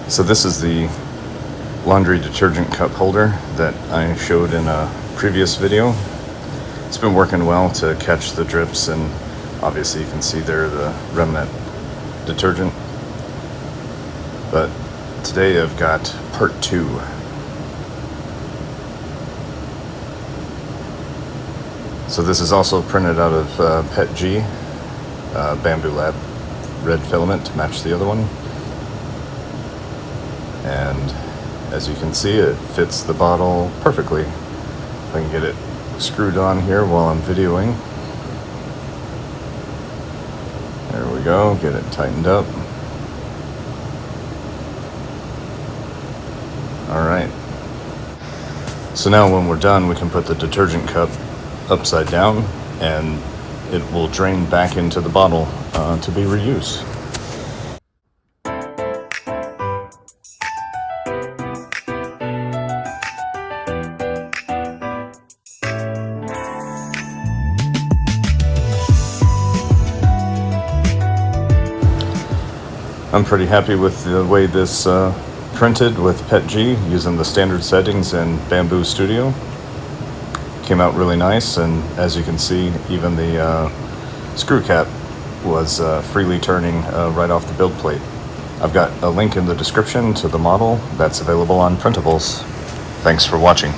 So this is the laundry detergent cup holder that I showed in a previous video. It's been working well to catch the drips, and obviously you can see there the remnant detergent. But today I've got part 2. So this is also printed out of PETG, Bambu Lab red filament to match the other one. And as you can see, it fits the bottle perfectly. If I can get it screwed on here while I'm videoing. There we go, get it tightened up. Alright. So now when we're done, we can put the detergent cup upside down and it will drain back into the bottle to be reused. I'm pretty happy with the way this printed with PETG using the standard settings in Bambu Studio. Came out really nice, and as you can see, even the screw cap was freely turning right off the build plate. I've got a link in the description to the model that's available on Printables. Thanks for watching.